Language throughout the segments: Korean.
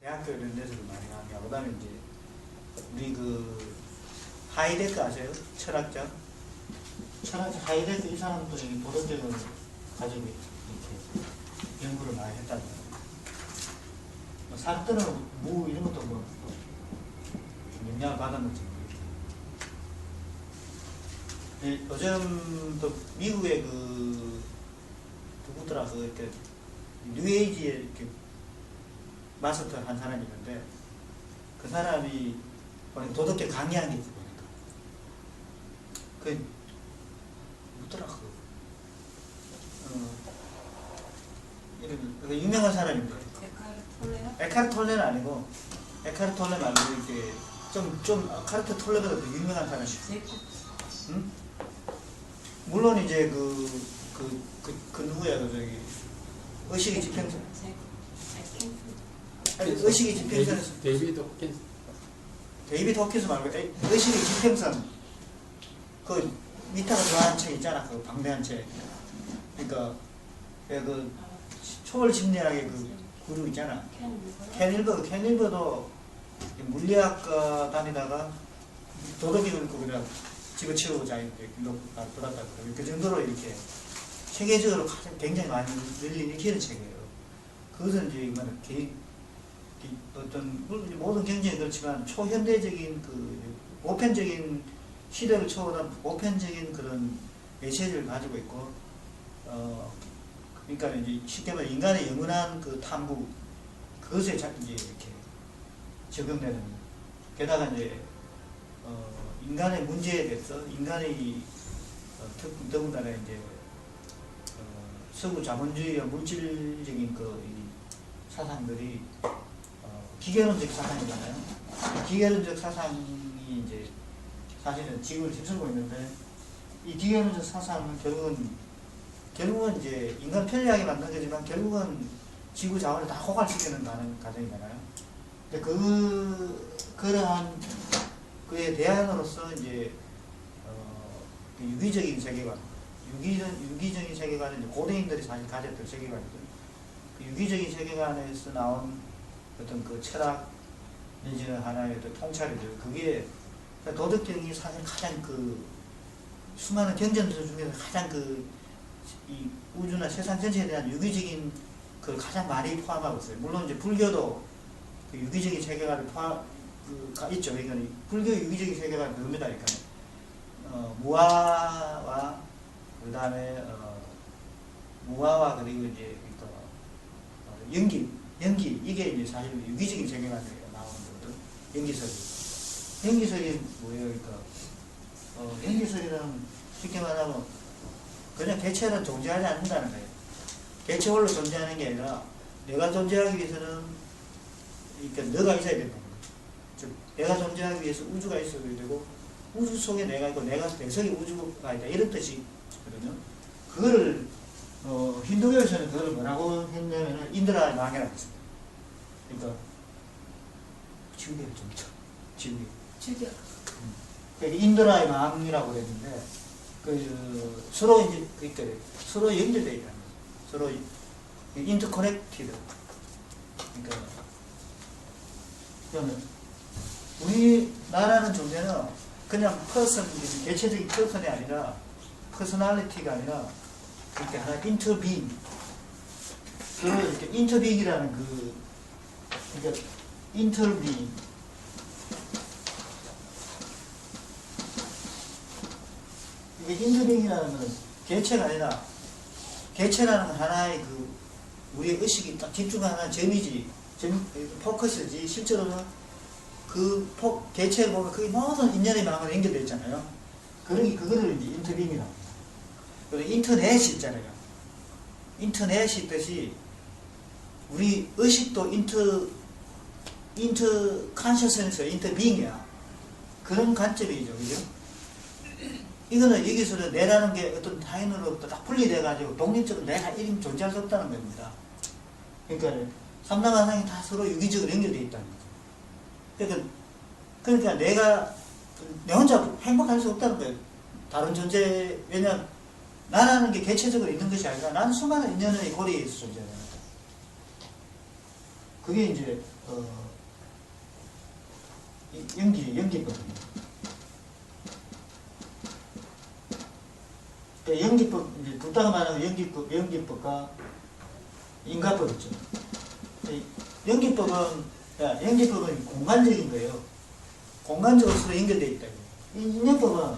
대학교 이런 데서도 많이 강의하고, 그 다음에 이제 우리 그 하이데크 아세요? 철학자 하이데크 이 사람도 이 도덕적을 가지고 이렇게 연구를 많이 했다는 거예요. 뭐 사르트르는 무 이런 것도 뭐 영향을 받았는지 모르겠어요. 요즘 또 미국의 그 누구더라 그 이렇게 뉴에이지에 이렇게 마스터 한 사람이 있는데, 그 사람이 도덕적 강의한 게 있어 보니까 그 누구더라 그 유명한 사람인데, 에카르트 톨레는 아니고, 에카르트 톨레 말고 이렇게 좀 에카르트 톨레보다 더 유명한 사람이 있어. 응? 물론 이제 그 누구야 그 저기 의식의 지평선, 의식의 지평선에서 데이비드 호킨스 말고 의식의 지평선, 그 미타가 좋아하는 책 있잖아, 그 방대한 책. 그러니까 그 초월 심리학의 그 그룹 있잖아. 켄 일버도 물리학과 다니다가 도덕이를 그냥 집어치우고 자기한테 돌았다 그러고, 그 정도로 이렇게 세계적으로 굉장히 많이 일으키는 책이에요. 그것은 이제 이거는 어떤 모든 경쟁이 그렇지만 초현대적인 그 보편적인 시대를 초월한 보편적인 그런 메시지를 가지고 있고, 그러니까 이제 쉽게 말해 인간의 영원한 그 탐구, 그것에 이제 이렇게 적용되는, 게다가 이제 인간의 문제에 대해서 인간의 더군다나 이제 서구 자본주의와 물질적인 그 사상들이 기계론적 사상이잖아요. 기계론적 사상이 이제 사실은 지구를 휩쓸고 있는데, 이 기계론적 사상은 결국은 이제 인간 편리하게 만든 거지만 결국은 지구 자원을 다 고갈시키는 과정이잖아요. 근데 그러한 그의 대안으로서 이제 유기적인 세계관, 유기적인 세계관은 이제 고대인들이 사실 가졌던 세계관이거든요. 그 유기적인 세계관에서 나온 어떤 그 철학 내지는 하나의 어떤 통찰이죠. 그게 도덕적인 사실 가장 그 수많은 경전들 중에서 가장 이 우주나 세상 전체에 대한 유기적인 그 가장 많이 포함하고 있어요. 물론 이제 불교도 그 유기적인 세계관을 있죠. 그러니까 불교 유기적인 세계관이 그겁니다. 그러니까 무아와 그 다음에 무아와 그리고 이제 연기 이게 이제 사실 유기적인 세계관에 나오는 거거든. 연기설이 뭐예요? 그러니까 연기설이는 쉽게 말하면 그냥 개체는 존재하지 않는다는 거예요. 개체 홀로 존재하는 게 아니라 내가 존재하기 위해서는 그러니까 너가 있어야 된다. 즉 내가 존재하기 위해서 우주가 있어야 되고, 우주 속에 내가 있고 내가 배석이 우주가 있다, 이런 뜻이거든요. 그거를 힌두교에서는 그걸 뭐라고 했냐면은 인드라의 망이라고 했습니다. 그러니까 지구계를 좀 쳐. 지구계. 그러니까 인드라의 망이라고 그랬는데, 서로 이제 그러니까 서로 연결되어 있다는 거죠. 서로 인터커넥티드. 그러니까 우리나라는 존재는 그냥 개체적인 퍼슨이 아니라, 퍼스널리티가 아니라 이렇게 하나 인터빙. 이렇게 인터빙이라는 그러니까 인터빙. 이게 인터빙이라는 것은 개체가 아니라, 개체라는 건 하나의 우리의 의식이 딱 집중하는 점이지, 포커스지, 실제로는 개체를 보면 그게 모든 인연의 망으로 연결되어 있잖아요. 그거를 이제 인터빙이라고 합니다. 그리고 인터넷이 있잖아요. 인터넷이 있듯이 우리 의식도 컨셔스니스, 인터빙이야. 그런 관점이죠. 그죠? 이거는 여기서는 내라는 게 어떤 타인으로부터 딱 분리돼가지고 독립적으로 내가 이름 존재할 수 없다는 겁니다. 그러니까 삼당한상이 다 서로 유기적으로 연결되어 있다는 거죠. 그러니까 내가 내 혼자 행복할 수 없다는 거예요. 다른 존재, 왜냐면 나라는 게 개체적으로 있는 것이 아니라 나는 수많은 인연의 고리에 있어 존재하는 거다. 그게 이제 연기법입니다. 연기법, 이제 둘다가 말하는 연기법과 인가법 있죠. 연기법은 공간적인 거예요. 공간적으로 서로 연결되어 있다. 이 인연법은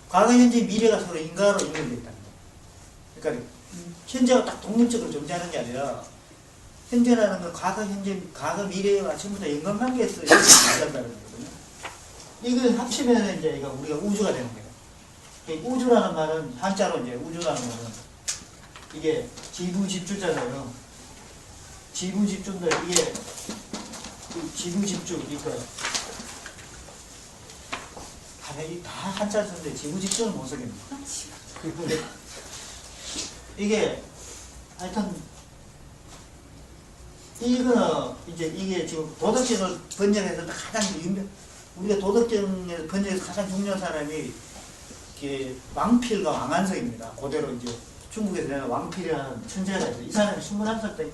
과거, 현재, 미래가 서로 인과로 연결되어 있다는 거예요. 그러니까 현재가 딱 독립적으로 존재하는 게 아니라 현재라는 건 과거, 현재, 과거, 미래와 전부 다 연관관계에서 존재한다는 거거든요. 이걸 합치면 이제 우리가 우주가 되는 거예요. 우주라는 말은 한자로 이제 우주라는 말은 이게 지부집주잖아요. 지부집주인데 이게 지부집주 그러니까 다 한자 쓰는데 지부집주는 못 쓰겠네요. 이게 하여튼 이거는 이게 지금 도덕경을 번역해서 가장 우리가 도덕경에서 번역해서 가장 중요한 사람이 왕필과 왕한석입니다. 그대로 이제 중국에서 내가 왕필이라는 천재가 있어요. 이 사람이 21살 때,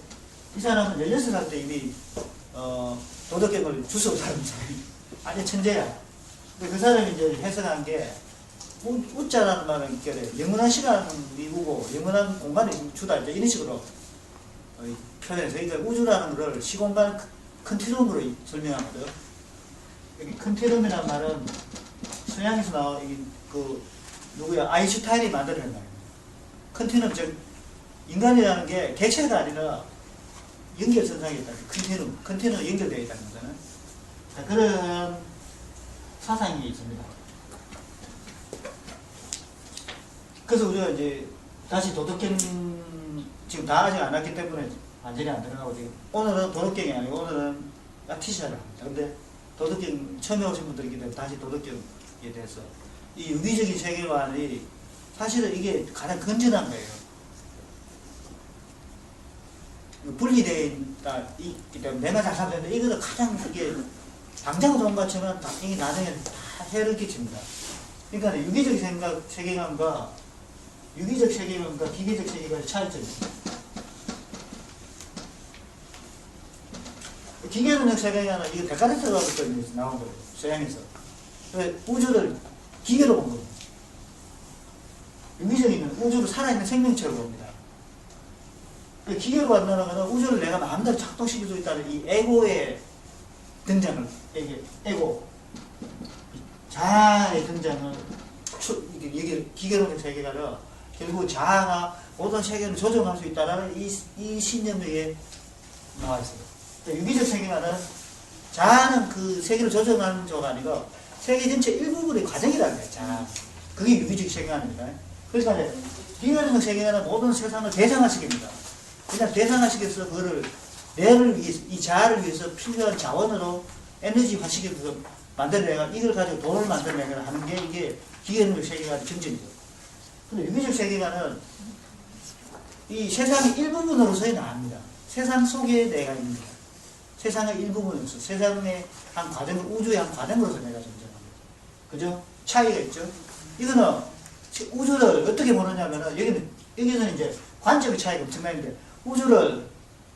이 사람은 16살 때 이미 도덕경을 주워 사는 사람이 아주 천재야. 근데 그 사람이 이제 해석한 게 우자라는 말은 영원한 시간이 오고 영원한 공간이 주다 이제 이런 식으로 표현해서 그러니까 우주라는 걸 시공간 컨티nuum으로 설명하거든요. 여기 컨티nuum이라는 말은 서양에서 나온 누구야 아인슈타인이 만들어낸 말이에요. 컨티누움 즉 인간이라는 게 개체가 아니라 연결선상에 있다. 컨티누움 연결되어 있다는 거잖아요. 그런 사상이 있습니다. 그래서 우리가 이제 다시 도덕경 지금 다 아직 안 왔기 때문에 완전히 안 들어가고 지금 오늘은 도덕경이 아니고 오늘은 라티샤를 합니다. 근데 도덕경 처음에 오신 분들이기 때문에 다시 도덕경에 대해서 이 유기적인 세계관이 사실은 이게 가장 건전한 거예요. 분리되어 있기 때문에 내가 잘 살았는데 이거는 가장 이게 당장 좋은 것처럼 이게 나중에 다 해를 끼칩니다. 그러니까 유기적 세계관과 유기적 세계관과 기계적 세계관의 차이점입니다. 기계론적 세계관은 이거 데카르트라고 나온 거예요. 서양에서. 우주를 기계로 본 겁니다. 유기적인 우주를 살아있는 생명체로 봅니다. 기계로 만나는 것은 우주를 내가 마음대로 작동시킬 수 있다는 이 에고의 등장을, 에고, 자아의 등장을, 이게 기계론적 세계관은 결국 자아가 모든 세계를 조정할 수 있다는 이 신념에 나와 있어요. 유기적 세계관은 자아는 그 세계를 조정하는 조가 아니고 세계 전체 일부분의 과정이라는 거예요. 자, 그게 유기적 세계관입니다. 그러니까 비관적 세계관은 모든 세상을 대상화시킵니다. 그냥 대상화시켜서 그거를 내를 위해서, 이 자아를 위해서 필요한 자원으로 에너지화시켜서 만들어내가 이걸 가지고 돈을 만들어내거나 하는 게 이게 비관적 세계관의 정점이죠. 근데 유기적 세계관은 이 세상의 일부분으로서의 나입니다. 세상 속에 내가 있습니다. 세상의 일부분으로서, 세상의 한 과정을, 우주의 한 과정으로서 내가 존재합니다. 그죠? 차이가 있죠? 이거는 우주를 어떻게 보느냐면은, 여기는 이제 관점의 차이가 엄청나는데, 우주를,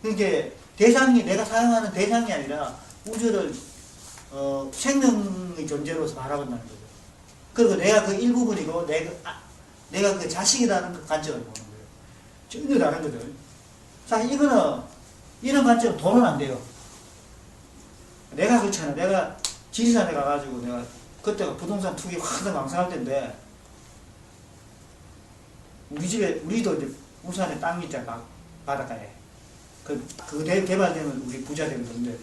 그러니까 대상이, 내가 사용하는 대상이 아니라, 우주를, 생명의 존재로서 바라본다는 거죠. 그리고 내가 그 일부분이고, 내가 그 자식이라는 그 관점을 보는 거예요. 전혀 다른 거죠. 자, 이런 관점은 돈은 안 돼요. 내가 그렇잖아. 내가 지리산에 가가지고 내가 그때가 부동산 투기 확 왕성할 때인데 우리도 이제 우산에 땅이 있잖아. 바닷가에. 그 개발되면 우리 부자 되는 건데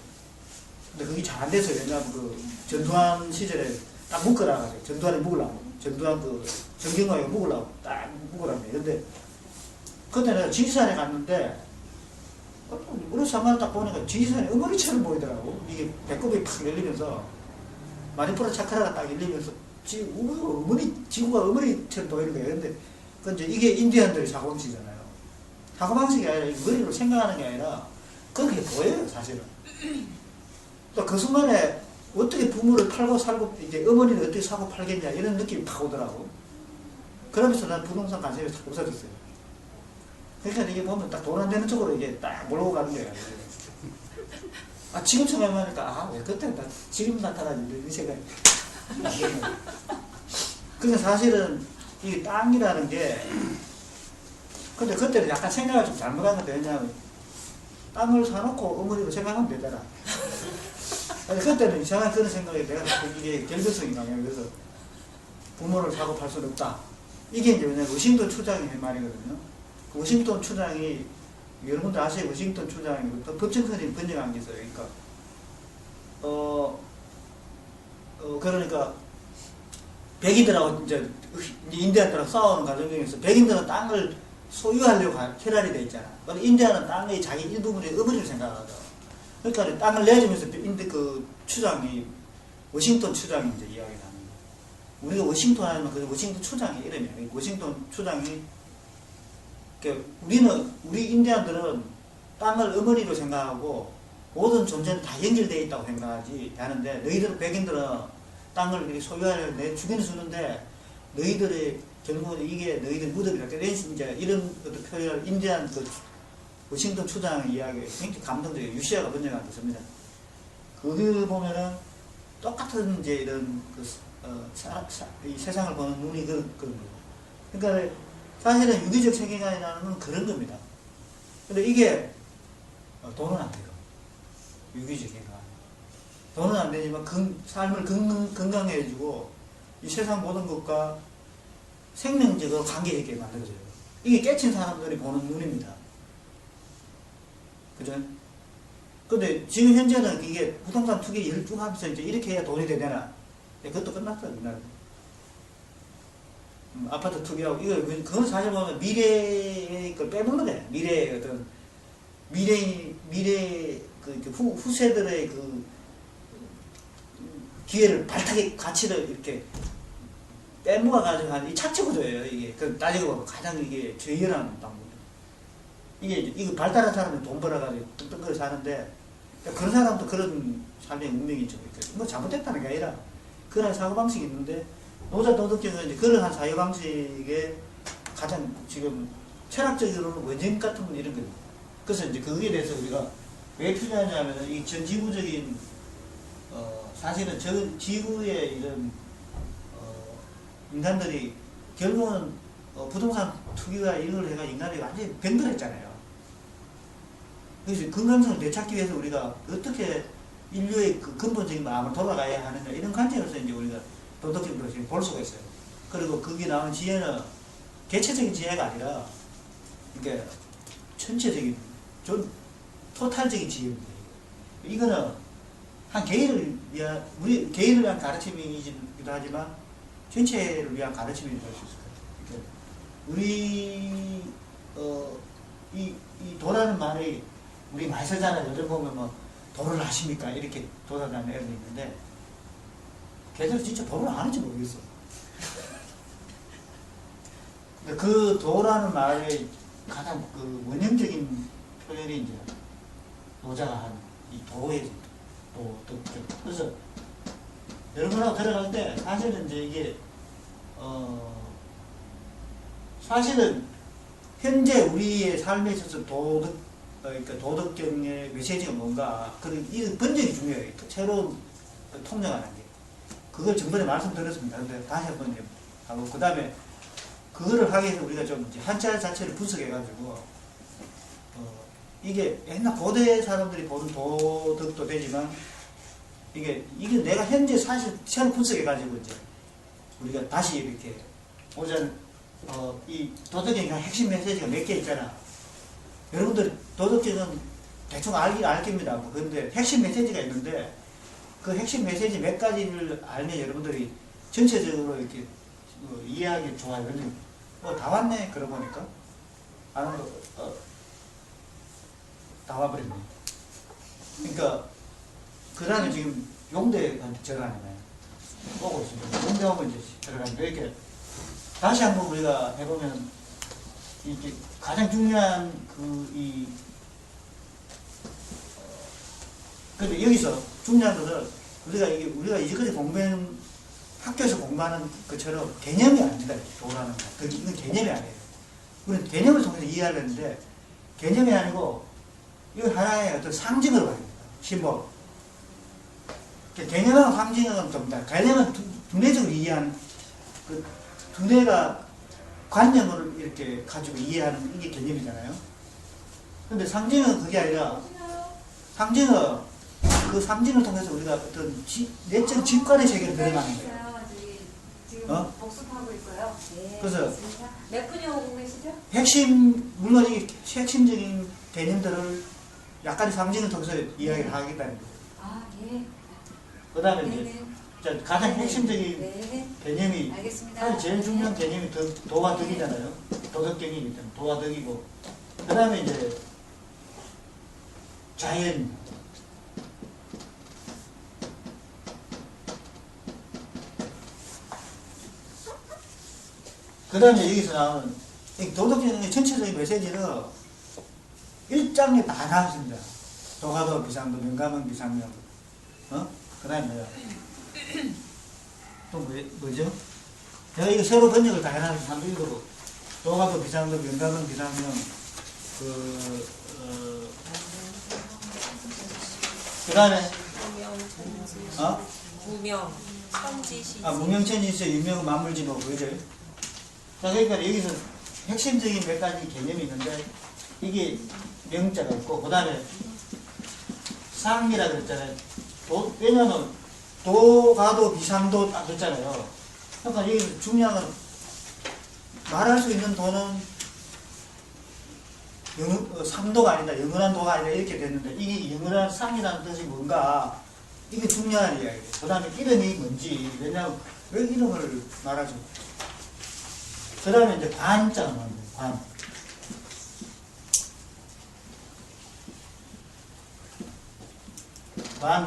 근데 그게 잘 안 됐어요. 왜냐하면 그 전두환 시절에 딱 묶어놔가지고 전두환에 묶으려고 전두환 그 정경화에 묶으려고 딱 묶으라며. 근데 그때 내가 지리산에 갔는데 우리 산만을 딱 보니까 지리산이 어머니처럼 보이더라고. 이게 배꼽이 팍 열리면서 마니푸라 차크라가 딱 열리면서 지구가 어머니처럼 보이는 거예요. 근데 그 이게 인디언들의 사고방식이잖아요. 사고방식이 아니라 머리로 생각하는 게 아니라 그렇게 보여요, 사실은. 또 그 순간에 어떻게 부모를 팔고 살고 이제 어머니를 어떻게 사고 팔겠냐 이런 느낌이 팍 오더라고. 그러면서 난 부동산 관심이 탁 없어졌어요. 그러니까 이게 보면 딱 돈 안 되는 쪽으로 이게 딱 몰고 가는 거예요. 지금 생각하니까 왜 그때 지금 나타나지 이런 생각이. 근데 사실은 이 땅이라는 게 근데 그때는 약간 생각을 좀 잘못한 건데 왜냐하면 땅을 사놓고 어머니로 생각하면 되잖아. 그때는 이상한 그런 생각이 내가 이게 결벽성이 강해요. 그래서 부모를 사고 팔 수는 없다. 이게 이제 왜냐면 워싱턴 추장의 말이거든요. 그 워싱턴 추장이 여러분들 아시죠? 워싱턴 추장이 법정선이 번역한 게 있어요. 그러니까 그러니까 백인들하고 이제 인디안들하고 싸우는 과정 중에서 백인들은 땅을 소유하려고 결합이 돼 있잖아. 그런데 인디안은 땅의 자기 일부분의 어머니를 생각하거든. 그러니까 땅을 내주면서 그 추장이 워싱턴 추장이 이제 이야기를 하는 거야. 우리가 워싱턴 하면 그 워싱턴 추장의 이름이야. 워싱턴 추장이 우리 인디안들은 땅을 어머니로 생각하고 모든 존재는 다 연결되어 있다고 생각하지 하는데 너희들은 백인들은 땅을 소유하려고 내 주변에 주는데 너희들의 결국은 이게 너희들 무덤이라 이제 이런 표현을 인디안 그 워싱턴 추장 이야기 굉장히 감동적이에요. 유시아가 번역한 게 있습니다. 거기 보면은 똑같은 이제 이런 이 세상을 보는 눈이 그런 거예요. 그러니까 사실은 유기적 세계관이라는 건 그런 겁니다. 근데 이게 돈은 안 돼요. 유기적 세계관. 돈은 안 되지만 삶을 건강해 해주고 이 세상 모든 것과 생명적으로 관계 있게 만들어져요. 이게 깨친 사람들이 보는 눈입니다. 그죠? 근데 지금 현재는 이게 부동산 투기 열중하면서 이제 이렇게 해야 돈이 되잖아. 그것도 끝났어, 옛날에. 아파트 투기하고, 그건 사실 보면 미래의 걸 빼먹는 거야. 미래의 어떤, 후세들의 기회를 발탁의 가치를 이렇게 빼먹어가지고 하는 이 착취 구조예요, 이게. 따지고 보면 가장 이게 죄열한 방법이에요. 이거 발달한 사람은 돈 벌어가지고 뜬뜬거려 사는데, 그런 사람도 그런 삶의 운명이 좀 이렇게, 뭐 잘못됐다는 게 아니라, 그런 사고방식이 있는데, 노자 도덕경은 이제 그러한 사고방식에 가장 지금 철학적으로는 원전 같은 건 이런 거예요. 그래서 이제 거기에 대해서 우리가 왜 필요하냐면, 이 전 지구적인, 사실은 저 지구의 이런, 인간들이 결국은 부동산 투기가 이걸 해가 인간이 완전히 병들었잖아요. 그래서 건강성을 되찾기 위해서 우리가 어떻게 인류의 그 근본적인 마음을 돌아가야 하느냐 이런 관점에서 이제 우리가 도덕적으로 지금 볼 수가 있어요. 그리고 거기 나온 지혜는 개체적인 지혜가 아니라 이게 전체적인 좀 토탈적인 지혜입니다. 이거는 한 개인을 위한 우리 개인을 위한 가르침이기도 하지만 전체를 위한 가르침이 될 수 있을 것 같아요. 우리 이 도라는 말이 우리 많이 쓰잖아요. 요즘 보면 뭐 도를 아십니까? 이렇게 돌아다니는 애들이 있는데 걔들 진짜 도를 아는지 모르겠어. 근데 그 도라는 말의 가장 그 원형적인 표현이 이제 노자가 한 이 도의 그래서 여러분하고 들어갈 때 사실은 이제 이게 사실은 현재 우리의 삶에 있어서 그러니까 도덕경의 메시지가 뭔가 이 번역이 중요해요. 새로운 통념하는 게 그걸 전번에 말씀드렸습니다. 근데 다시 한번 하고 그 다음에 그거를 하기 위해서 우리가 좀 이제 한자 자체를 분석해가지고 이게 옛날 고대 사람들이 보는 도덕도 되지만 이게 내가 현재 사실 새로 분석해가지고 이제 우리가 다시 이렇게 보자는 이 도덕경의 핵심 메시지가 몇 개 있잖아. 여러분들 도덕경은 대충 알깁니다. 그런데 핵심 메시지가 있는데 그 핵심 메시지 몇 가지를 알면 여러분들이 전체적으로 이렇게 이해하기 좋아요. 다 왔네. 그러고 보니까 아는 거 다 와버렸네. 그러니까 그 다음에 지금 용대에 들어가는 거예요. 보고 있습니다. 용대 오면 이제 들어가는데 이렇게 다시 한번 우리가 해보면 이게 가장 중요한 근데 여기서 중요한 것은 우리가 이제까지 공부한 학교에서 공부하는 것처럼 개념이 아닙니다. 도라는 거. 이건 개념이 아니에요. 우리는 개념을 통해서 이해하려는데 개념이 아니고 이거 하나의 어떤 상징으로 봐야 됩니다. 심볼. 개념하고 상징은 좀 다. 개념은 두뇌적으로 이해하는, 그 두뇌가 관념을 이렇게 가지고 이해하는 이게 개념이잖아요. 근데 상징은 그게 아니라, 상징은 그 상징을 통해서 우리가 어떤 내적 직관의 세계를 들어가는 거예요. 지금 복습하고 있고요. 네, 그래서 몇 분이 오고 계시죠? 핵심, 물론 이 핵심적인 개념들을 약간의 상징을 통해서 이야기를 하겠다는 거예요. 아, 예. 그 다음에 이제 가장 핵심적인 네. 개념이, 알겠습니다. 사실 제일 중요한 개념이 도와 덕이잖아요. 도덕경이기 때문에 도와 덕이고, 그 다음에 이제 자연, 그 다음에 여기서 나오는 도덕경의 전체적인 메시지는 일장에 다 나왔습니다. 도가도 비상도 명가명 비상명, 그 다음에 뭐야? 또 뭐죠? 내가 이거 새로 번역을 다 해놨는데 한번 읽어보. 도가도 비상도 명가명 비상명, 그 다음에 무명, 천지시. 무명천지시 유명 만물지목 그죠? 자, 그러니까 여기서 핵심적인 몇 가지 개념이 있는데 이게 명자가 있고, 그 다음에 상이라 그랬잖아요. 왜냐면 도가도 비상도 딱 그랬잖아요. 그러니까 여기 중요한 건 말할 수 있는 도는 상도가 아니다, 영원한 도가 아니다 이렇게 됐는데, 이게 영원한 상이라는 뜻이 뭔가, 이게 중요한 이야기예요. 그 다음에 이름이 뭔지, 왜냐면 왜 이름을 말하죠? 그 다음에 이제 관자가 나옵니다. 관.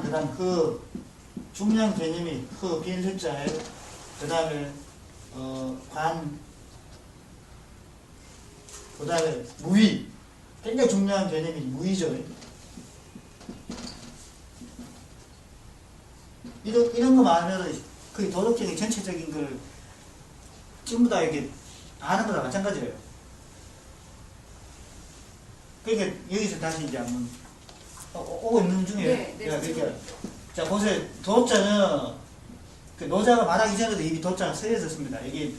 그 다음 그 중요한 개념이 그 빈술자에, 그 다음에 관, 그 다음에 무의. 굉장히 중요한 개념이 무의죠. 이런 거만 알면 그 도덕적인 전체적인 걸 전부 다 이렇게 아는 거랑 마찬가지예요. 그러니까 여기서 다시 이제 한번 오고 있는 중에, 그러니까 자 보세요. 도자는 그 노자가 말하기 전에도 이미 도자가 쓰여졌습니다. 이게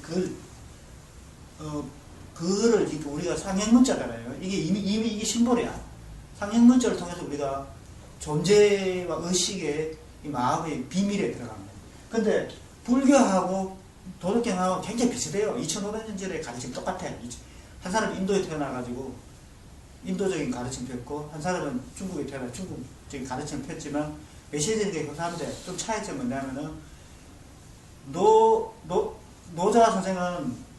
그거를 우리가 상형문자잖아요. 이게 이미 이게 심볼이야. 상형문자를 통해서 우리가 존재와 의식의 이 마음의 비밀에 들어간 거예요. 근데 불교하고 도덕경하고 굉장히 비슷해요. 2500년 전에 가르침 똑같아요. 한 사람은 인도에 태어나가지고 인도적인 가르침 폈고, 한 사람은 중국에 태어나 중국적인 가르침을 폈지만 메시지는 게 교사인데 좀 차이점은 뭐냐면은 노자 선생은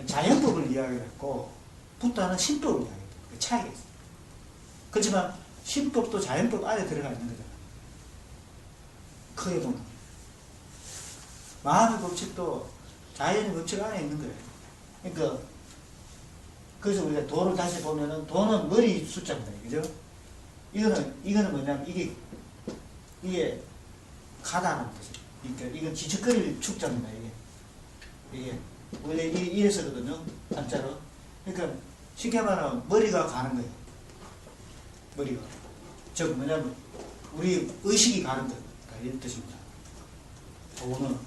자연법을 이야기를 했고 부다는 신법을 이야기했어요. 그 차이가 있어요. 그렇지만 신법도 자연법 안에 들어가 있는 거잖아요. 크게 보면 마음의 법칙도 자연의 법칙 안에 있는 거예요. 그러니까 그래서 우리가 도를 다시 보면은 도는 머리 숫자입니다. 그죠? 이거는 뭐냐면 이게 가다라는 뜻이에요. 그러니까 이건 지적거릴 축자입니다. 이게 원래 이랬었거든요. 한자로. 그러니까 쉽게 말하면 머리가 가는 거예요. 머리가. 즉 뭐냐면 우리 의식이 가는 것. 이런 뜻입니다. 도는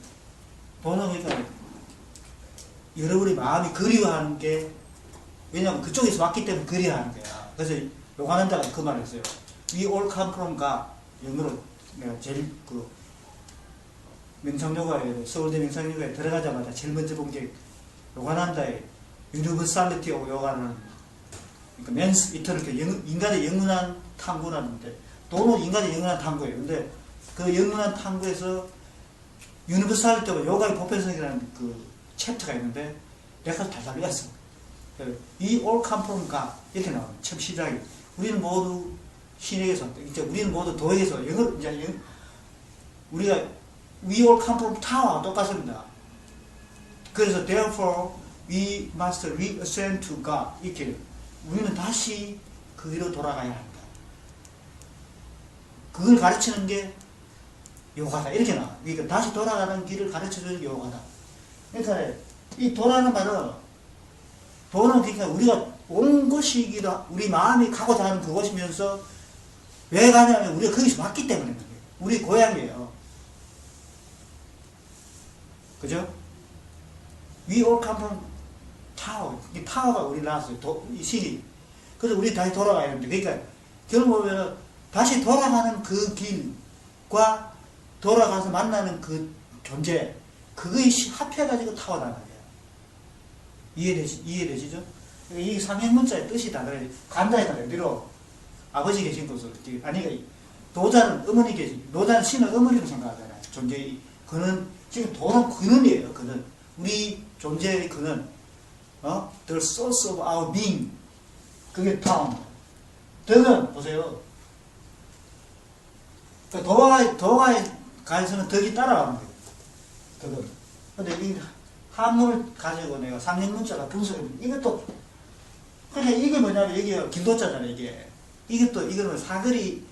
그러니까 여러분의 마음이 그리워하는 게, 왜냐면 그쪽에서 왔기 때문에 그리워하는 거야. 그래서 요한한자가 그 말을 했어요. We all come from God. 영어로 내가 제일 명상요가에, 서울대 명상요가에 들어가자마자 제일 먼저 본 게 요한한자의 Universality of Yoga라는, 그러니까 Man's Eternal, 인간의 영원한 탐구라는데, 도는 인간의 영원한 탐구예요. 근데 그 영원한 탐구에서 Universality of 요가의 보편성이라는 그 챕터가 있는데 내가 다 달렸어. We all come from God 이렇게 나와요. 첫 시작이. 우리는 모두 신에게서, 이제 우리는 모두 도에게서, 우리가 We all come from Tao와 똑같습니다. 그래서 therefore we must reascend to God 이렇게 우리는 다시 그 위로 돌아가야 합니다. 그걸 가르치는 게 요가다 이렇게 나와. 그러니까 다시 돌아가는 길을 가르쳐주는 게 요가다. 그러니까 이 도라는 말은, 도는 그러니까 우리가 온 곳이기도, 우리 마음이 가고자 하는 그곳이면서 왜 가냐면 우리가 거기서 왔기 때문에 그래요. 우리 고향이에요. 그죠? We all come from tower. 이 타워가 우리 나왔어요. 이 시리. 그래서 우리 다시 돌아가야 됩니다. 그러니까 결국 보면 다시 돌아가는 그 길과 돌아가서 만나는 그 존재, 그거에 합해가지고 타워라는 거예요. 이해되시죠? 그러니까 이 상행문자의 뜻이 다 그래요. 간다니까 어디로? 아버지 계신 곳으로. 아니, 도자는 어머니 계신, 노자는 신을 어머니로 생각하잖아요. 존재의 그는, 지금 도는 근원이에요. 근원. 우리 존재의 근원. The source of our being. 그게 타운. 덕은, 보세요. 도가에 가서는 덕이 따라가는 거예요. 덕은. 근데 이 한문을 가지고 내가 상행문자가 분석해. 이것도, 그냥 이게 뭐냐면, 이게 길도자잖아요, 이게. 이거는 사거리,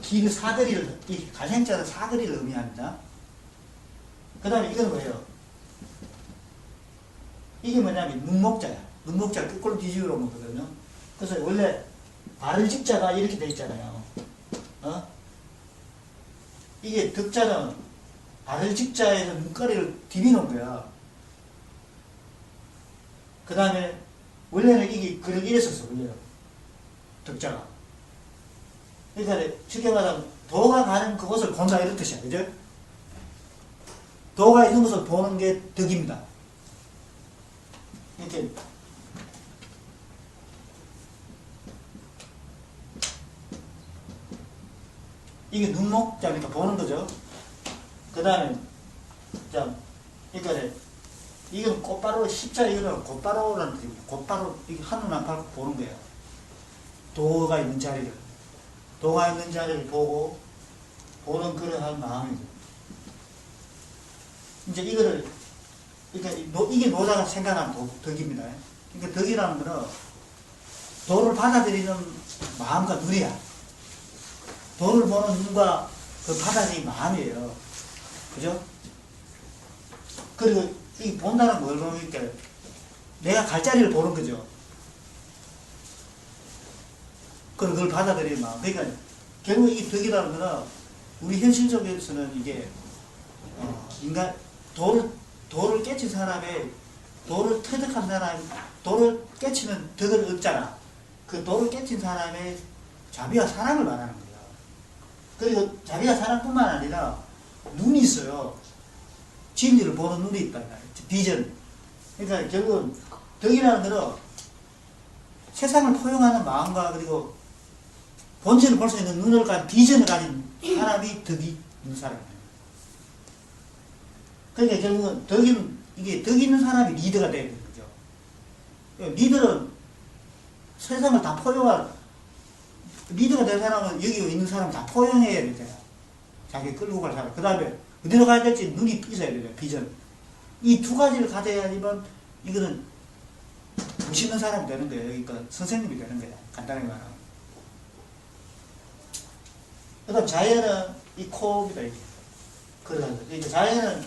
길 사거리를, 이 갈생자는 사거리를 의미합니다. 그 다음에 이건 뭐예요? 이게 뭐냐면, 눈목자야. 눈목자를 거꾸로 뒤집어 놓은 거거든요. 그래서 원래 발을 직자가 이렇게 돼 있잖아요. 이게 덕자는 발을 직자에서 눈가리를 디비놓은 거야. 그 다음에 원래는 이게 그렇게 이랬었어. 원래는 덕자가. 그러니까 쉽게 말하면 도가 가는 그곳을 본다 이런 뜻이야. 그죠? 도가 있는 곳을 보는 게 덕입니다. 이렇게 이게 눈목자니까 보는 거죠. 그 다음에, 자, 그러니까, 이건 곧바로, 십자, 이거는 곧바로라는 뜻입니다. 곧바로, 이게 한눈 안 팔고 보는 거예요. 도가 있는 자리를. 도가 있는 자리를 보고, 보는 그러한 마음이죠. 이제 이거를, 그러니까, 이게 노자가 생각하는 덕입니다. 그러니까 덕이라는 거는, 도를 받아들이는 마음과 눈이야. 도를 보는 눈과 그 받아들이는 마음이에요. 그죠? 그리고 이 본다는 뭘 보니까 내가 갈 자리를 보는 거죠. 그리고 그걸 받아들이는 마음. 그러니까 결국 이 덕이라는 거는 우리 현실 속에서는 이게 인간 도를 깨친 사람의 도를 터득한 사람, 도를 깨치는 덕을 얻잖아. 그 도를 깨친 사람의 자비와 사랑을 말하는 거예요. 그리고 자비와 사랑뿐만 아니라 눈이 있어요. 진리를 보는 눈이 있다. 비전. 그러니까 결국은 덕이라는 것은 세상을 포용하는 마음과 그리고 본질을 볼 수 있는 눈을 가진 비전을 가진 사람이 덕이 있는 사람이에요. 그러니까 결국은 이게 덕이 있는 사람이 리더가 되는 거죠. 리더는 세상을 다 포용할 리더가 된 사람은 여기 있는 사람 다 포용해야 되잖아요. 자기 끌고 갈 사람. 그 다음에 어디로 가야 될지 눈이 있어야 되잖아요. 비전. 이 두 가지를 가져야지만 이거는 멋있는 사람이 되는 거예요. 그러니까 선생님이 되는 거예요. 간단하게 말하면. 그 다음 자연은 이 코입니다. 이게. 그러니까 이제 자연은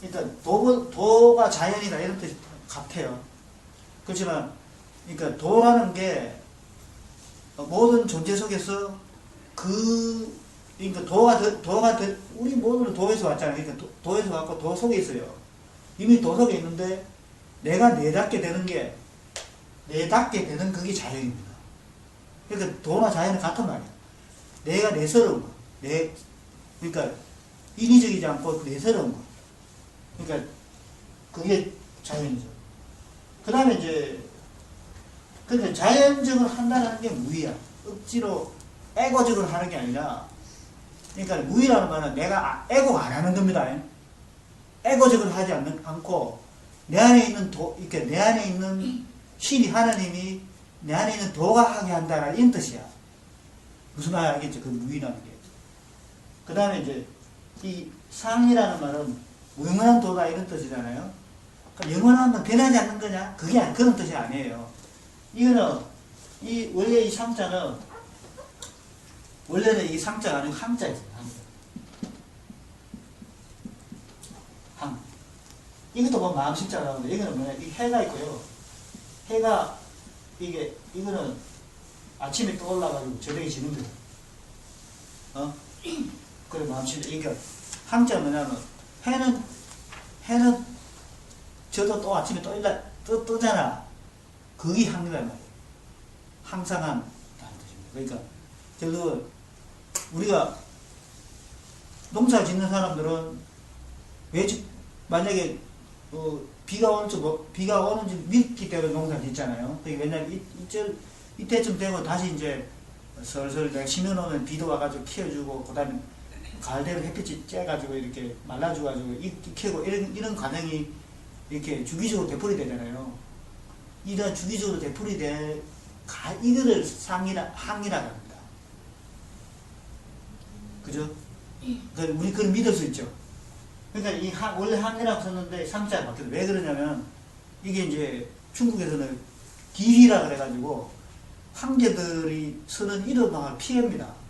일단 도가 자연이다 이런 뜻이 같아요. 그렇지만 그러니까 도라는 게 모든 존재 속에서 그러니까 우리 모두는 도에서 왔잖아요. 그러니까 도에서 왔고 도 속에 있어요. 이미 도 속에 있는데 내가 내답게 되는 그게 자연입니다. 그러니까 도나 자연은 같은 말이야. 내가 내스러운 거. 그러니까 인위적이지 않고 내스러운 거. 그러니까 그게 자연이죠. 그 다음에 이제 근데 자연적으로 한다는 게 무의야. 억지로 에고적으로 하는 게 아니라 그러니까 무의라는 말은 내가 에고가 안 하는 겁니다. 에고적으로 하지 않고 내 안에 있는 이렇게 내 안에 있는 신이 하나님이 내 안에 있는 도가 하게 한다는 이런 뜻이야. 무슨 말 알겠죠? 그 무의라는 게. 그 다음에 이제 이 상이라는 말은 무영원한 도다 이런 뜻이잖아요. 그럼 영원한 건 변하지 않는 거냐? 그게 그런 뜻이 아니에요. 이거는 원래 이 상자는 원래는 이 상자가 아니고 항자였어요. 항. 이것도 뭐 마음심자라고 하는데 이거는 뭐냐? 이 해가 있고요. 해가 이거는 아침에 또 올라가지고 저녁에 지는 거야. 그래, 마음씨. 그러니까, 항자는 뭐냐면, 해는 저도 또 아침에 뜨잖아. 그게 항이란 말이에요. 항상한 뜻입니다. 그러니까, 저도, 우리가 농사 짓는 사람들은, 만약에, 비가 오는지 믿기 때문에 농사 짓잖아요. 왜냐면, 이때쯤 되면 다시 이제, 슬슬 내가 심어놓으면 비도 와가지고 키워주고, 그 다음에 가을 되면 햇빛이 쬐가지고 이렇게 말라줘가지고 키우고 이런 과정이 이렇게 주기적으로 되풀이 되잖아요. 이런 주기적으로 되풀이 이거를 항이라고 합니다. 그죠? 우리 그걸 믿을 수 있죠. 그러니까 원래 항이라고 썼는데 상자가 바뀌었어요. 왜 그러냐면 이게 이제 중국에서는 기휘라 그래가지고 황제들이 쓰는 이름을 피해입니다.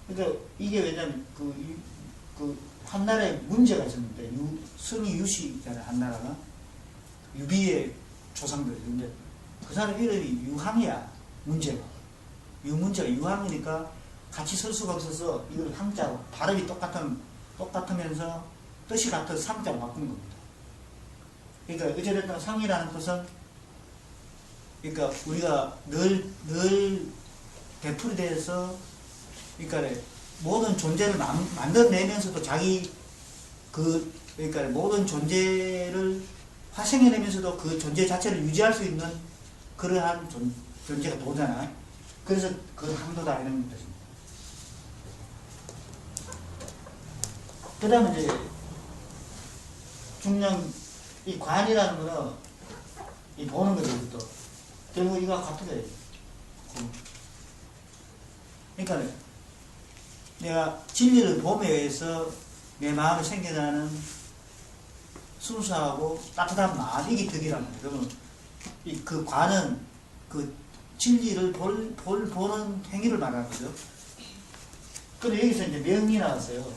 그러니까 이게 왜냐면 그 한나라에 문제가 있었는데 성이 유씨잖아요. 한나라가 유비의 조상들인데 그 사람 이름이 유항이야. 문제가 유항이니까 같이 쓸 수가 없어서 이걸 항자로 발음이 똑같으면서 뜻이 같아서 상자로 바꾼 겁니다. 그러니까 어찌됐든 상이라는 뜻은 그러니까 우리가 늘 되풀이돼서 그러니까 모든 존재를 만들어내면서도 그러니까 모든 존재를 화생해내면서도 그 존재 자체를 유지할 수 있는 그러한 존재가 도잖아. 그래서 그 항도다 이런 뜻입니다. 그 다음에 이제 중요한 이 관이라는 거는 이 보는 거죠. 또 결국 이거 같은 거예요. 그러니까 내가 진리를 봄에 의해서 내 마음에 생겨나는 순수하고 따뜻한 마음, 이게 덕이란 말이에요. 그러면 그 관은 그 진리를 보는 행위를 말하는 거죠. 근데 여기서 이제 명이 나왔어요.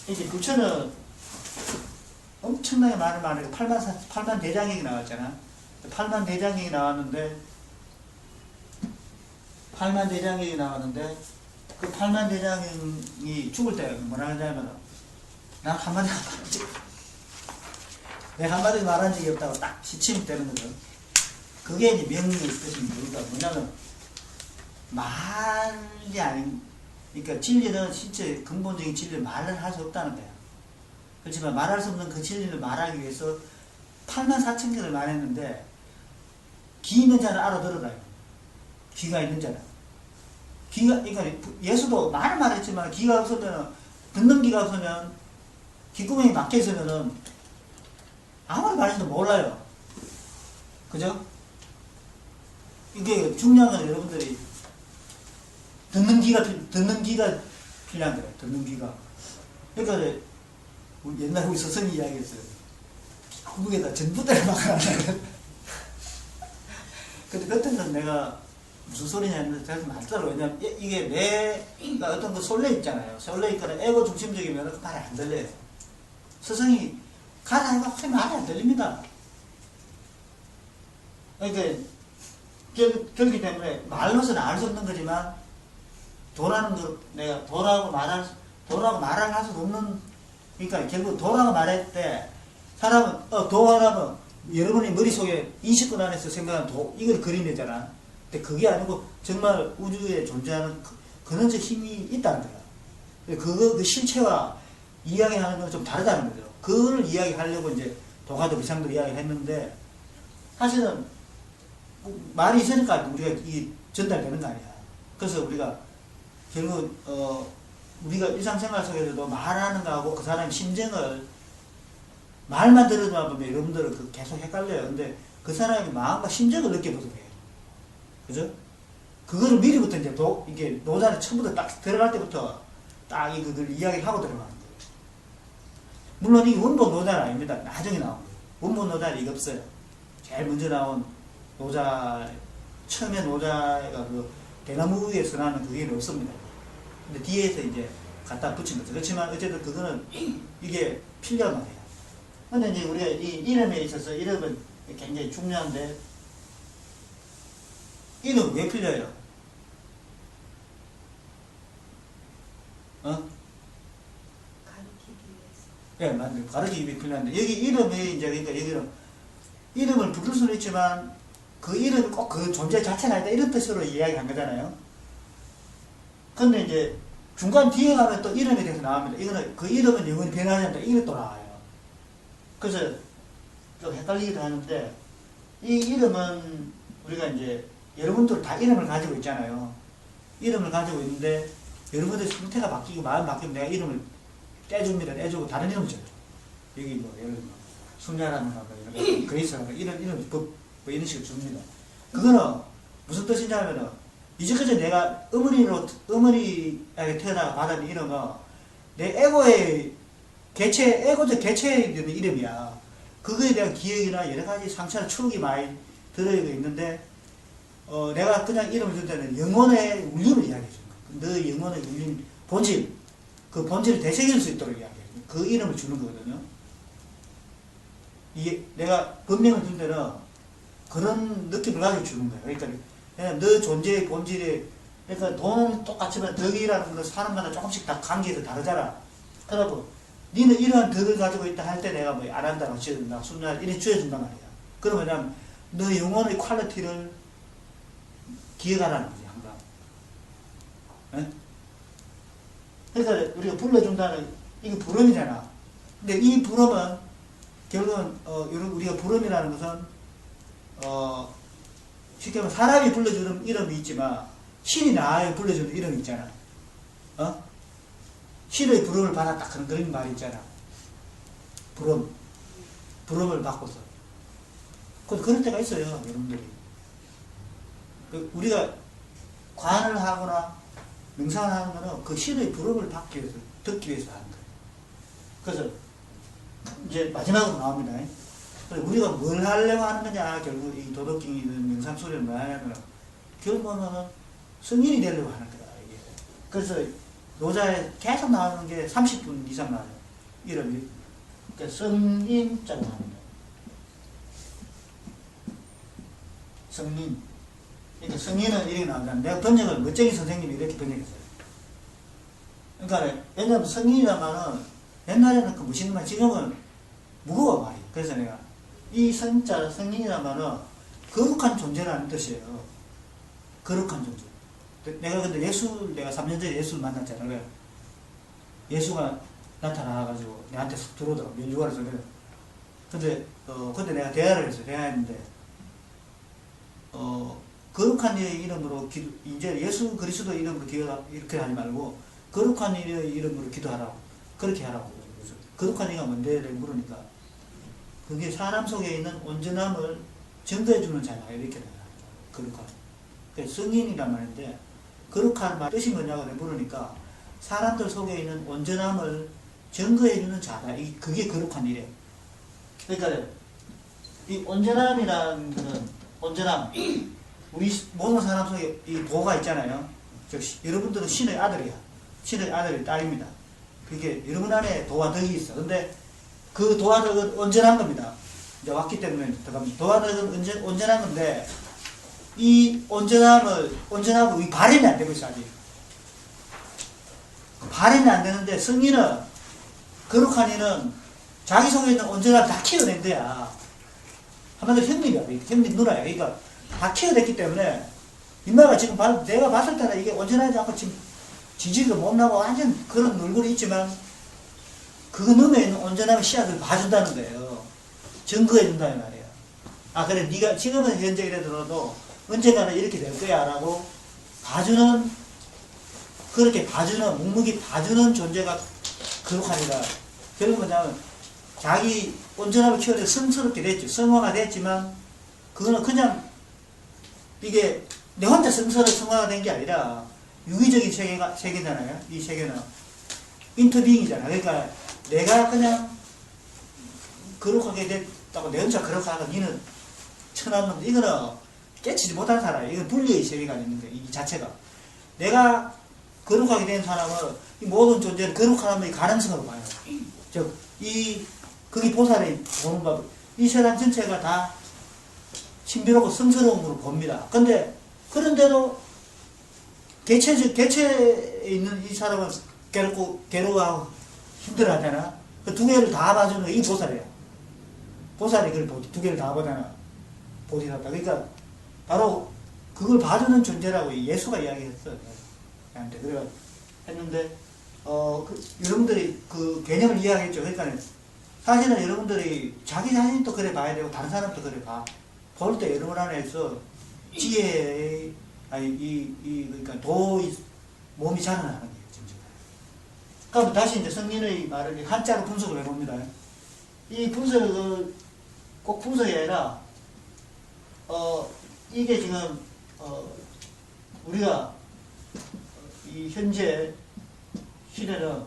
이제 부처는 엄청나게 많은 말을 8만 대장경이 나왔잖아. 8만 대장경이 나왔는데 그 8만 대장경이 죽을 때 뭐라 하냐면 난 한마디 안 말하지. 내가 한마디 말한 적이 없다고 딱 시침이 되는 거죠. 그게 이제 명리의 뜻입니다. 그러니까 뭐냐면 말이 아닌, 그러니까 진리는 실제 근본적인 진리를 말을 할 수 없다는 거야. 그렇지만 말할 수 없는 그 진리를 말하기 위해서 8만 4천 개를 말했는데 귀 있는 자는 알아들어라요. 귀가 있는 자는. 그러니까 예수도 말을 말했지만 귀가 없으면, 듣는 귀가 없으면, 귓구멍이 막혀 있으면은 아무리 말해도 몰라요. 그죠? 이게 중요한 건 여러분들이 듣는 귀가 필요한 거예요. 듣는 귀가. 그러니까 옛날에 우리 스승이 이야기했어요. 한국에다 전부대를 막아놨어요. 근데 그때는 내가 무슨 소리냐 했는데 제가 맞더라고요. 왜냐면 이게 내가 어떤 그 솔레 있잖아요. 솔레 있거나 에고 중심적이면 그 말이 안 들려요. 스승이 가라 해가 확실히 말이 안 들립니다. 그러니까 그렇기 때문에 말로서는 알 수 없는 거지만 내가 도라고 말할 수 없는, 그러니까 결국 도라고 말할 때 사람은 도라면 여러분이 머릿속에 인식권 안에서 생각하는 이걸 그리내잖아. 근데 그게 아니고 정말 우주에 존재하는 근원적 힘이 있다는 거야. 그 실체와 이야기하는 건 좀 다르다는 거죠. 그걸 이야기하려고 이제 도가도 비상도 이야기를 했는데 사실은 말이 있으니까 우리가 이 전달되는 거 아니야. 그래서 우리가 결국 우리가 일상생활 속에서도 말하는 거하고 그 사람의 심정을 말만 들어만 보면 여러분들은 계속 헷갈려요. 근데 그 사람의 마음과 심정을 느껴보세요. 그죠? 그거를 미리부터 이제 이게 노자는 처음부터 딱 들어갈 때부터 딱 그걸 이야기를 하고 들어가는 거예요. 물론 이 원본 노자는 아닙니다. 나중에 나온 거예요. 원본 노자는 이거 없어요. 제일 먼저 나온 노자, 처음에 노자가 그 대나무 위에서 나는 그게 없습니다. 근데 뒤에서 이제 갖다 붙인 거죠. 그렇지만 어쨌든 그거는 이게 필요한 거예요. 근데 이제 우리가 이 이름에 있어서 이름은 굉장히 중요한데 이름 왜 풀려요? 어? 가리키기 위해서. 예, 맞네. 가르치기 위해 풀렸는데, 여기 이름이 이제, 그러니까 여기는, 이름을 부를 수는 있지만, 그 이름이 꼭 그 존재 자체가 아니다. 이런 뜻으로 이야기한 거잖아요. 근데 이제, 중간 뒤에 가면 또 이름에 대해서 나옵니다. 이거는, 그 이름은 영원히 변하지 않는다. 이게 또 나와요. 그래서, 좀 헷갈리기도 하는데, 이 이름은, 우리가 이제, 여러분들 다 이름을 가지고 있잖아요. 이름을 가지고 있는데, 여러분들 상태가 바뀌고 마음 바뀌면 내가 이름을 떼줍니다. 떼주고 다른 이름을 줘요. 여기 뭐 예를 들면 순야라는 거, 이런 거, 그리스라는 거, 이런 법, 뭐 이런 식으로 줍니다. 그거는 무슨 뜻이냐면은 이제까지 내가 어머니에게 태어나 받은 이름은 내 에고의 개체, 에고적 개체에 있는 이름이야. 그거에 대한 기억이나 여러 가지 상처나 추억이 많이 들어있는데, 내가 그냥 이름을 줄 때는 영혼의 울림을 이야기해 줘. 너 영혼의 울림, 본질, 그 본질을 되새길 수 있도록 이야기해요. 그 이름을 주는 거거든요. 이게 내가 번명을 줄 때는 그런 느낌을 가지고 주는 거예요. 그러니까 그냥 너 존재의 본질이, 그러니까 돈은 똑같지만 덕이라는 건 사람마다 조금씩 다 관계에서 다르잖아. 그러고 니는 이러한 덕을 가지고 있다 할 때 내가 뭐 안 한다고 지어준다, 순간 이래 주어준단 말이야. 그러면 너 영혼의 퀄리티를 기억하라는 거지. 그러니까 우리가 불러준다는 이게 부름이잖아. 근데 이 부름은 결국은 우리가 부름이라는 것은 쉽게 말하면 사람이 불러주는 이름이 있지만 신이 나에 불러주는 이름이 있잖아. 신의 부름을 받았다 그런 말이 있잖아. 부름을 받고서. 그럴 때가 있어요, 여러분들이. 우리가 관을 하거나 명상을 하는 거는 그 신의 부름을 받기 위해서, 듣기 위해서 하는 거예요. 그래서 이제 마지막으로 나옵니다. 그래서 우리가 뭘 하려고 하는 거냐, 결국 이 도덕경이든 명상 소리를 뭐 하냐면, 결국은 성인이 되려고 하는 거다, 이게. 그래서 노자에 계속 나오는 게 30분 이상 나와요. 이름이. 그러니까 성인자고 합니다. 성인. 그러니까 성인은 이렇게 나온다. 내가 번역을 멋쟁이 선생님이 이렇게 번역했어요. 그러니까 왜냐면 성인이란 말은 옛날에는 그 무슨 말, 지금은 무거워 말이. 그래서 내가 이 성자 성인이란 말은 거룩한 존재라는 뜻이에요. 거룩한 존재. 내가 근데 내가 3년 전에 예수를 만났잖아. 그래. 예수가 나타나가지고 내한테 싹 들어오더라고. 면주관에서 그래. 근데 내가 대화를 했어요. 대화했는데 거룩한 이의 이름으로 이제 예수 그리스도 이름으로 이렇게 하지 말고 거룩한 이의 이름으로 기도하라고, 그렇게 하라고. 그래서 거룩한 이가 뭔데? 물으니까 그게 사람 속에 있는 온전함을 증거해주는 자가 이렇게 돼요. 거룩한. 성인이란 말인데 거룩한 말 뜻이 뭐냐고 물으니까 사람들 속에 있는 온전함을 증거해주는 자다. 그게 거룩한 일이에요. 그러니까 이 온전함이라는 거는 온전함. 우리 모든 사람 속에 이 도가 있잖아요. 여러분들은 신의 아들이야. 신의 아들이 딸입니다. 그게 여러분 안에 도와 덕이 있어. 근데 그 도와 덕은 온전한 겁니다. 이제 왔기 때문에 들어갑니다. 도와 덕은 온전한 건데 이 온전하고 이 발현이 안 되고 있어, 아직. 발현이 안 되는데 성인은, 거룩한 이는 자기 속에 있는 온전함을 다 키워낸대야. 한마디로 형님이야. 형님 누나야. 그러니까 다 키워냈기 때문에 인마가 지금 내가 봤을 때는 이게 온전하지 않고 지금 지지도 못나고 완전 그런 얼굴이 있지만 그 놈에 있는 온전함의 씨앗을 봐준다는 거예요. 증거해준다는 말이에요. 그래 네가 지금은 현재 이래 들어도 언젠가는 이렇게 될 거야 라고 봐주는, 그렇게 봐주는, 묵묵히 봐주는 존재가 거룩하니까 결국은 뭐냐면 자기 온전함을 키워내 성스럽게 됐죠. 성화가 됐지만 그거는 그냥 이게 내 혼자 성화가 된 게 아니라 유기적인 세계잖아요. 이 세계는 인터빙이잖아. 그러니까 내가 그냥 거룩하게 됐다고 내 혼자 거룩하고 니는 천한 놈, 이거는 깨치지 못한 사람이에요. 이건 분리의 세계가 있는 거예요. 이 자체가. 내가 거룩하게 된 사람은 이 모든 존재는 거룩함의 가능성으로 봐요. 즉, 거기 보살이 보는 법, 이 세상 전체가 다 신비롭고 성스러움으로 봅니다. 근데 그런데도 개체에 있는 이 사람은 괴로워하고 힘들어하잖아. 그 두 개를 다 봐주는 게 이 보살이야. 보살이 그걸 두 개를 다 보잖아. 보디사tta. 그러니까 바로 그걸 봐주는 존재라고 예수가 이야기했어. 나한테 그래 했는데 여러분들이 그 개념을 이해하겠죠. 그러니까 사실은 여러분들이 자기 자신도 그래 봐야 되고 다른 사람도 그래 봐. 볼 때 여러분 안에서 지혜의 그러니까 몸이 자라나는 거예요. 그럼 다시 이제 성린의 말을 한자로 분석을 해봅니다. 이 분석을 꼭 분석이 아니라 이게 지금 우리가 이 현재 시대는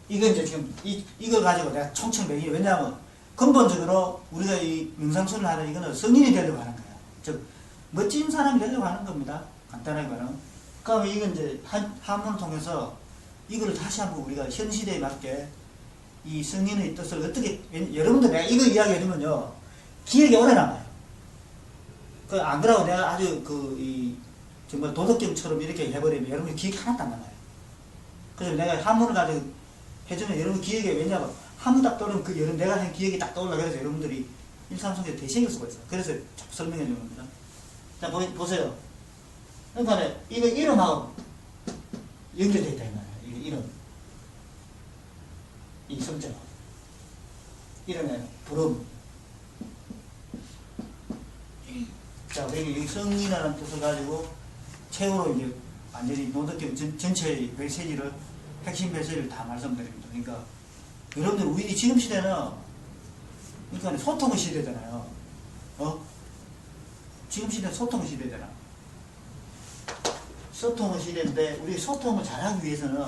이거 이제 지금 이걸 가지고 내가 총책 매기 왜냐하면 근본적으로 우리가 이 명상술을 하는 이거는 성인이 되려고 하는 거야. 즉 멋진 사람이 되려고 하는 겁니다. 간단하게 말하면. 그러면 이건 이제 한문을 통해서 이거를 다시 한번 우리가 현 시대에 맞게 이 성인의 뜻을 어떻게 여러분들 내가 이거 이야기해주면요 기억이 오래 남아요. 안 그러고 내가 아주 정말 도덕경처럼 이렇게 해버리면 여러분 기억이 하나도 안 남아요. 그래서 내가 한문을 가지고 해주면 여러분 기억에 왜냐면 한문 딱 떠오르면 그 여러분 내가 한 기억이 딱 떠올라. 그래서 여러분들이 일상 속에서 대신할 수가 있어요. 그래서 자꾸 설명해 주는 겁니다. 자 보세요. 그러니까 이거 이름하고 연결되어 있다 이 말이야. 이름 이 성자가 이름에 부름. 자, 여기 성인이라는 뜻을 가지고 최후로 이제 완전히 노덕경 전체의 메시지를 핵심 메시지를 다 말씀드립니다. 그러니까 여러분들 우리 지금 시대는 그러니까 소통의 시대잖아요. 지금 시대는 소통의 시대잖아. 소통의 시대인데 우리 소통을 잘하기 위해서는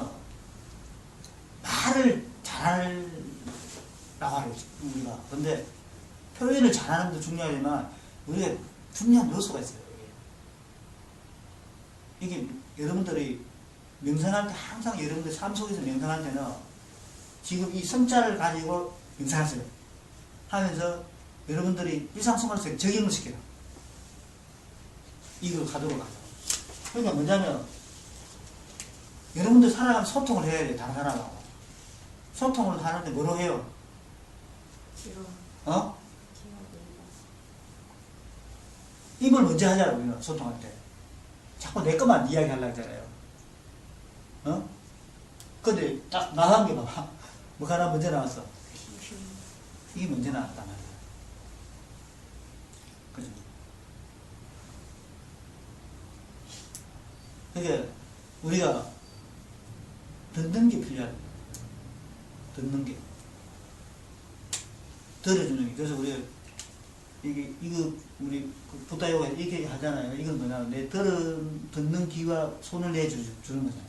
말을 잘하려고 하죠 우리가. 근데 표현을 잘하는 것도 중요하지만 우리가 중요한 요소가 있어요. 이게 여러분들이 명상할 때 항상 여러분들 삶 속에서 명상할 때는 지금 이 성자를 가지고 명상하세요. 하면서 여러분들이 일상생활에서 적용을 시켜요. 이걸 가도록 하죠. 그러니까 뭐냐면 여러분들 살아가면 소통을 해야 돼요. 다른 사람하고. 소통을 하는데 뭐로 해요? 입을 먼저 하잖아요. 우리는 소통할 때. 자꾸 내 것만 이야기하려고 하잖아요. 근데 딱 나간 게 봐봐. 뭐가 하나 먼저 나왔어? 이게 먼저 나왔단 말이야. 그죠? 그러니까 우리가 듣는 게 필요하다. 듣는 게. 들어주는 게. 그래서 우리가 이거 우리 부다요가 이렇게 하잖아요. 이건 뭐냐면 내 듣는 귀와 손을 내주는 거잖아요.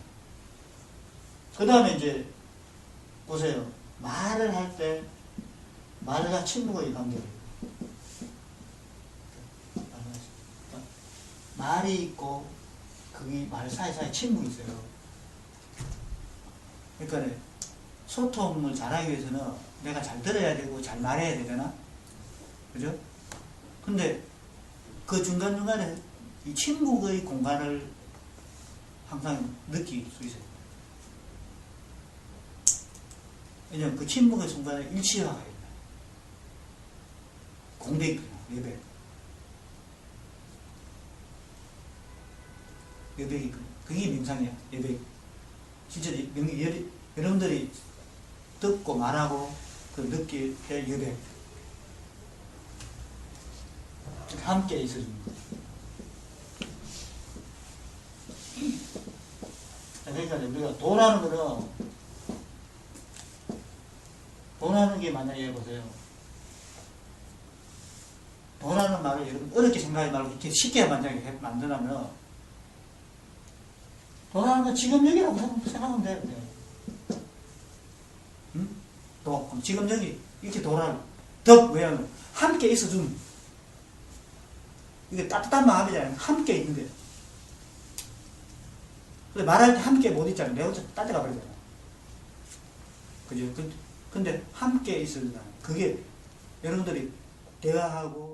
그 다음에 이제 보세요. 말을 할 때 말과 침묵의 관계를. 말이 있고 그게 말 사이사이 침묵이 있어요. 그러니까 소통을 잘하기 위해서는 내가 잘 들어야 되고 잘 말해야 되잖아. 그죠? 근데 그 중간중간에 이 침묵의 공간을 항상 느낄 수 있어요. 왜냐면 그 침묵의 순간에 일치화가 있다. 공백이 있구나. 여백이 있구나. 그게 명상이야. 여백. 진짜 여러분들이 듣고 말하고 그 느낄 때 여백. 함께 있어줍니다. 그러니까 우리가 도라는 거는 도라는 게 만약에 보세요. 도라는 말을 여러분 어렵게 생각하지 말고 이렇게 쉽게 만약에 만들면 도라는 건 지금 여기라고 생각하면 돼요. 응? 도. 지금 여기 이렇게 도라는 덕 왜냐면 함께 있어준 이게 따뜻한 마음이잖아요. 함께 있는 거예요. 근데 말할 때 함께 못 있잖아요. 내가 혼자 딴 데 가버리잖아요. 그죠? 근데 함께 있어야 그게 여러분들이 대화하고